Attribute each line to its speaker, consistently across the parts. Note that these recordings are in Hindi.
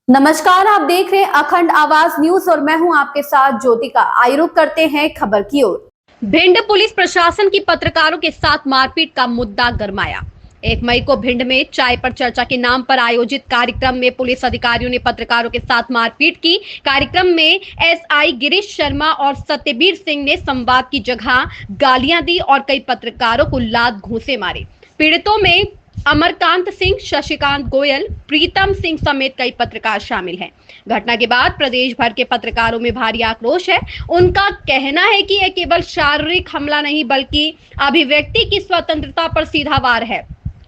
Speaker 1: नमस्कार, आप देख रहे हैं अखंड आवाज न्यूज और मैं हूं आपके साथ ज्योतिका। आइए रुक करते हैं खबर की ओर।
Speaker 2: भिंड पुलिस प्रशासन की पत्रकारों के साथ मारपीट का मुद्दा गरमाया। 1 मई को भिंड में चाय पर चर्चा के नाम पर आयोजित कार्यक्रम में पुलिस अधिकारियों ने पत्रकारों के साथ मारपीट की। कार्यक्रम में एसआई गिरीश शर्मा और सत्यवीर सिंह ने संवाद की जगह गालियां दी और कई पत्रकारों को लात घूंसे मारे। पीड़ितों में अमरकांत सिंह, शशिकांत गोयल, प्रीतम सिंह समेत कई पत्रकार शामिल हैं। घटना के बाद प्रदेश भर के पत्रकारों में भारी आक्रोश है। उनका कहना है कि यह केवल शारीरिक हमला नहीं बल्कि अभिव्यक्ति की स्वतंत्रता पर सीधा वार है।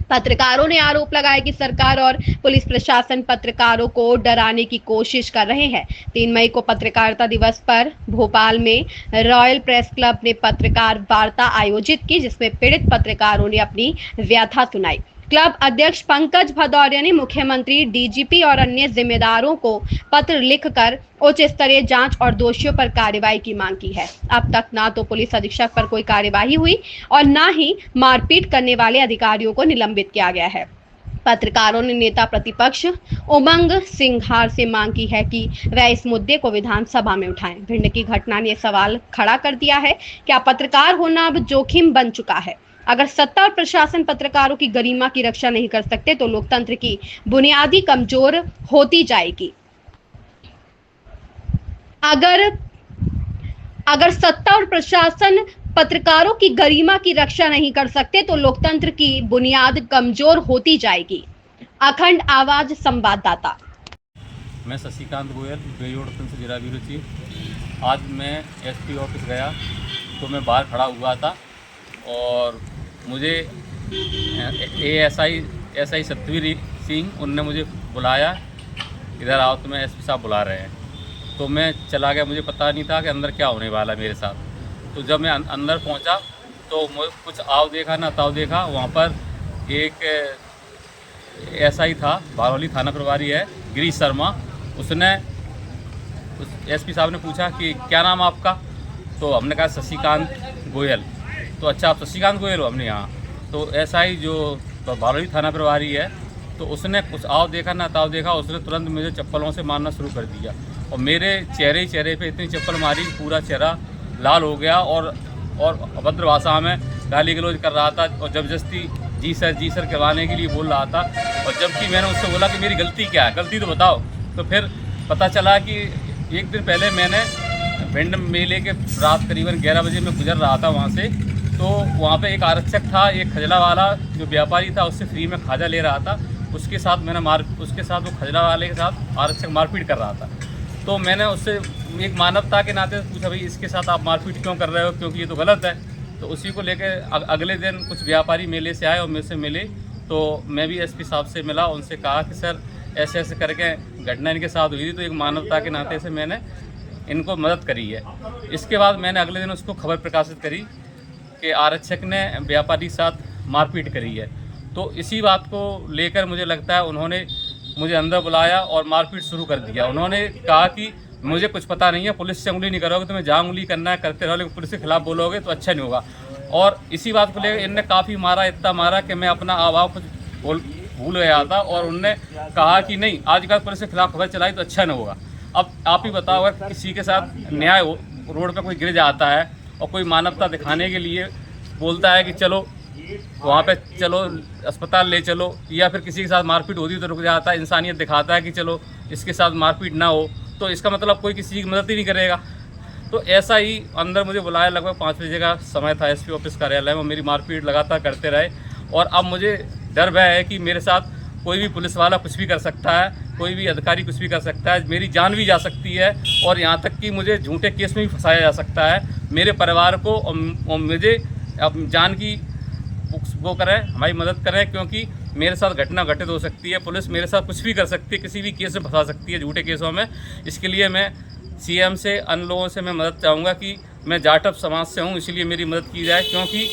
Speaker 2: पत्रकारों ने आरोप लगाया कि सरकार और पुलिस प्रशासन पत्रकारों को डराने की कोशिश कर रहे हैं। 3 मई को पत्रकारिता दिवस पर भोपाल में रॉयल प्रेस क्लब ने पत्रकार वार्ता आयोजित की, जिसमें पीड़ित पत्रकारों ने अपनी व्यथा सुनाई। क्लब अध्यक्ष पंकज भदौरिया ने मुख्यमंत्री, डीजीपी और अन्य जिम्मेदारों को पत्र लिखकर उच्च स्तरीय जांच और दोषियों पर कार्रवाई की मांग की है। अब तक ना तो पुलिस अधीक्षक पर कोई कार्यवाही हुई और ना ही मारपीट करने वाले अधिकारियों को निलंबित किया गया है। पत्रकारों ने नेता प्रतिपक्ष उमंग सिंघार से मांग की है कि वह इस मुद्दे को विधानसभा में उठाएं। भिंड की घटना ने सवाल खड़ा कर दिया है, क्या पत्रकार होना अब जोखिम बन चुका है? अगर सत्ता और प्रशासन पत्रकारों की गरिमा की रक्षा नहीं कर सकते तो लोकतंत्र की बुनियादी कमजोर होती जाएगी। अगर सत्ता और प्रशासन पत्रकारों की गरिमा की रक्षा नहीं कर सकते तो लोकतंत्र की बुनियाद कमजोर होती जाएगी। अखंड आवाज संवाददाता।
Speaker 3: मैं शशिकांत गोयल, बेजोड़पन से जिला ब्यूरो चीफ। आज मैं एसपी ऑफिस गया तो मैं बाहर खड़ा हुआ था और मुझे एसआई सत्यवीर सिंह उनने मुझे बुलाया, इधर आओ, तुम्हें एसपी साहब बुला रहे हैं। तो मैं चला गया, मुझे पता नहीं था कि अंदर क्या होने वाला मेरे साथ। तो जब मैं अंदर पहुंचा तो मुझे कुछ आओ देखा ना ताव देखा। वहाँ पर एक एसआई था, बारौली थाना प्रभारी है, गिरीश शर्मा। उसने उस एसपी साहब ने पूछा कि क्या नाम आपका? तो हमने कहा शशिकांत गोयल। तो अच्छा, आप शशिकांत गोयल हो? हमने यहाँ तो एसआई जो बारौली थाना प्रभारी है, तो उसने कुछ आओ देखा ना ताव देखा। उसने तुरंत मुझे चप्पलों से मारना शुरू कर दिया और मेरे चेहरे पे इतनी चप्पल मारी, पूरा चेहरा लाल हो गया और अभद्र भाषा में गाली गलौज कर रहा था और जबरदस्ती जी सर करवाने के लिए बोल रहा था। और जबकि मैंने उससे बोला कि मेरी गलती क्या है, गलती तो बताओ। तो फिर पता चला कि एक दिन पहले मैंने भिंड मेले के रात करीबन 11 बजे मैं गुजर रहा था वहाँ से। तो वहाँ पे एक आरक्षक था, एक खजला वाला जो व्यापारी था, उससे फ्री में खाजा ले रहा था। उसके साथ वो खजला वाले के साथ आरक्षक मारपीट कर रहा था। तो मैंने उससे एक मानवता के नाते पूछा, भाई इसके साथ आप मारपीट क्यों कर रहे हो, क्योंकि ये तो गलत है। तो उसी को लेकर अगले दिन कुछ व्यापारी मेले से आए और मेरे से मिले। तो मैं भी एसपी साहब से मिला, उनसे कहा कि सर ऐसे ऐसे करके घटना इनके साथ हुई थी, तो एक मानवता के नाते से मैंने इनको मदद करी है। इसके बाद मैंने अगले दिन उसको खबर प्रकाशित करी कि आरक्षक ने व्यापारी के साथ मारपीट करी है। तो इसी बात को लेकर मुझे लगता है उन्होंने मुझे अंदर बुलाया और मारपीट शुरू कर दिया। उन्होंने कहा कि मुझे कुछ पता नहीं है, पुलिस से उंगली नहीं करोगे, तुम्हें जहाँ उंगली करना है करते रहो, लेकिन पुलिस के खिलाफ बोलोगे तो अच्छा नहीं होगा। और इसी बात को लेकर इनने काफ़ी मारा, इतना मारा कि मैं अपना आवाज़ कुछ भूल गया था। और उनने कहा कि नहीं, आजकल पुलिस के खिलाफ खबर चलाई तो अच्छा नहीं होगा। अब आप ही बताओ, अगर किसी के साथ न्याय रोड पर कोई गिर जाता है और कोई मानवता दिखाने के लिए बोलता है कि चलो वहाँ पे चलो अस्पताल ले चलो, या फिर किसी के साथ मारपीट होती तो रुक जाता है, इंसानियत दिखाता है कि चलो इसके साथ मारपीट ना हो, तो इसका मतलब कोई किसी की मदद ही नहीं करेगा। तो ऐसा ही अंदर मुझे बुलाया, लगभग 5 बजे का समय था एसपी ऑफिस कार्यालय में। मेरी मारपीट लगातार करते रहे और अब मुझे डर भय है कि मेरे साथ कोई भी पुलिस वाला कुछ भी कर सकता है, कोई भी अधिकारी कुछ भी कर सकता है, मेरी जान भी जा सकती है और यहाँ तक कि मुझे झूठे केस में भी फंसाया जा सकता है। मेरे परिवार को और मुझे अब जान की वो करें, हमारी मदद करें, क्योंकि मेरे साथ घटना घटित हो सकती है। पुलिस मेरे साथ कुछ भी कर सकती है, किसी भी केस में फंसा सकती है, झूठे केसों में। इसके लिए मैं सीएम से, अन्य लोगों से मैं मदद चाहूँगा कि मैं जाटव समाज से हूँ, इसलिए मेरी मदद की जाए, क्योंकि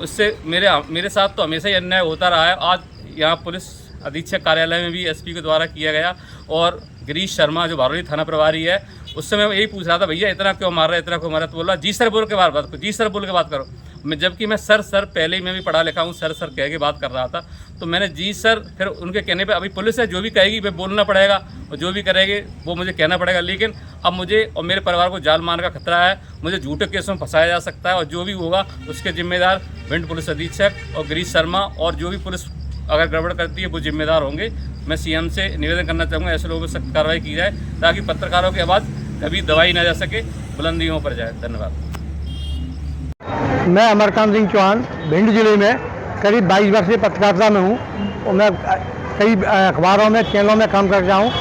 Speaker 3: उससे मेरे साथ तो हमेशा ही अन्याय होता रहा है। आज यहाँ पुलिस अधीक्षक कार्यालय में भी एसपी के द्वारा किया गया और गिरीश शर्मा जो बारौली थाना प्रभारी है, उससे मैं यही पूछ रहा था, भैया इतना क्यों मार रहे, इतना क्यों मार रहे? तो बोला जी सर बोल के बात करो, जी सर बोल के बात करो। जबकि मैं सर पहले ही मैं भी पढ़ा लिखा हूँ, सर कह के बात कर रहा था। तो मैंने जी सर, फिर उनके कहने पे अभी पुलिस है, जो भी कहेगी मैं बोलना पड़ेगा और जो भी करेगी वो मुझे कहना पड़ेगा। लेकिन अब मुझे और मेरे परिवार को जान मारने का खतरा है, मुझे झूठे केसों में फंसाया जा सकता है और जो भी होगा उसके जिम्मेदार भिंड पुलिस अधीक्षक और गिरीश शर्मा और जो भी पुलिस अगर गड़बड़ करती है वो जिम्मेदार होंगे। मैं सीएम से निवेदन करना चाहूँगा ऐसे लोगों पर सख्त कार्रवाई की जाए ताकि पत्रकारों की आवाज़ कभी दबाई ना जा सके, बुलंदियों पर जाए। धन्यवाद।
Speaker 4: मैं अमरकांत सिंह चौहान भिंड जिले में करीब 22 वर्ष से पत्रकारिता में हूँ और मैं कई अखबारों में चैनलों में काम करता हूँ।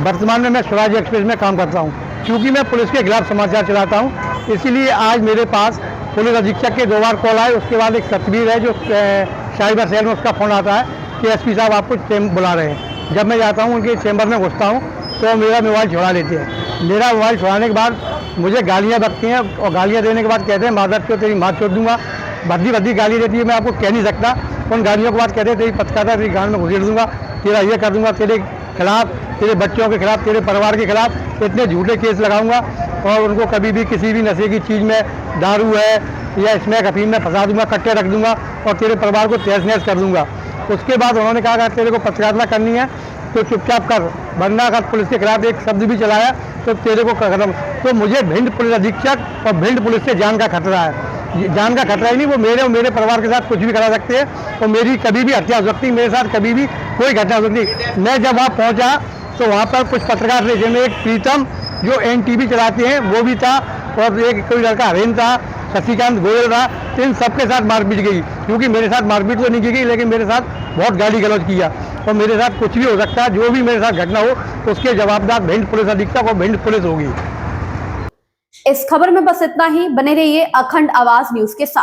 Speaker 4: वर्तमान में मैं स्वराज एक्सप्रेस में काम करता हूँ। क्योंकि मैं पुलिस के खिलाफ समाचार चलाता हूँ, इसीलिए आज मेरे पास पुलिस अधीक्षक के 2 बार कॉल आए। उसके बाद एक तस्वीर है जो साइबर सेल में उसका फ़ोन आता है कि एसपी साहब आपको बुला रहे हैं। जब मैं जाता हूँ उनके चैम्बर में घुसता हूँ तो मेरा मोबाइल छुड़ा लेते हैं। मेरा मोबाइल छुड़ाने के बाद मुझे गालियाँ बकती हैं और गालियाँ देने के बाद कहते हैं मादर चो तेरी माँ छोड़ दूंगा। भद्दी गाली देती है, मैं आपको कह नहीं सकता। उन गालियों के बाद कहते हैं तेरी पत्रकारिता तेरी गान में घुसेड़ दूंगा, तेरा ये कर दूंगा, तेरे खिलाफ, तेरे बच्चों के खिलाफ, तेरे परिवार के खिलाफ इतने झूठे केस लगाऊंगा और उनको कभी भी किसी भी नशे की चीज़ में, दारू है या स्मैक अफीम में फंसा दूंगा, कट्टे रख दूंगा और तेरे परिवार को तहस नहस कर दूंगा। उसके बाद उन्होंने कहा अगर तेरे को पत्रकारिता करनी है तो चुपचाप कर, वरना अगर पुलिस के खिलाफ एक शब्द भी चलाया तो तेरे को खत्म। तो मुझे भिंड पुलिस अधीक्षक और भिंड पुलिस से जान का खतरा है। जान का खतरा ही नहीं, वो मेरे और मेरे परिवार के साथ कुछ भी करा सकते हैं और मेरी कभी भी हत्या हो सकती है, मेरे साथ कभी भी कोई घटना हो सकती। मैं जब वहाँ पहुँचा तो वहाँ पर कुछ पत्रकार थे, जिनमें एक प्रीतम जो NTV चलाते हैं वो भी था और एक कोई लड़का हरेन था, शशिकांत गोयल था। इन सबके साथ मारपीट गई, क्योंकि मेरे साथ मारपीट तो नहीं की गई लेकिन मेरे साथ बहुत गाली गलौज किया और मेरे साथ कुछ भी हो सकता है। जो भी मेरे साथ घटना हो उसके जवाबदार भिंड पुलिस अधीक्षक और भिंड पुलिस होगी।
Speaker 1: इस खबर में बस इतना ही। बने रहिए अखंड आवाज न्यूज के साथ।